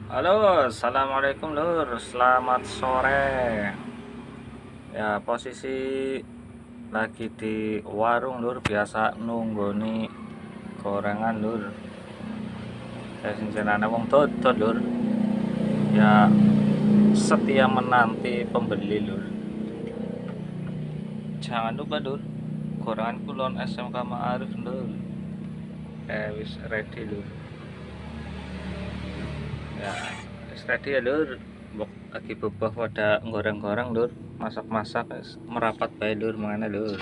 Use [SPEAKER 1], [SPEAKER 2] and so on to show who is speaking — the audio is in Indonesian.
[SPEAKER 1] Halo, assalamualaikum lur, selamat sore. Ya, posisi lagi di warung lur, biasa nunggu nih gorengan lur. Ya sincenane wong dodol lur. Ya setia menanti pembeli lur. Jangan lupa lur, gorengan kulon SMK Ma'arif lur. Wis ready lur. Ya, wis ready ya lur. Lagi bebah pada goreng-goreng lur, masak-masak merapat bae lur, mana lur.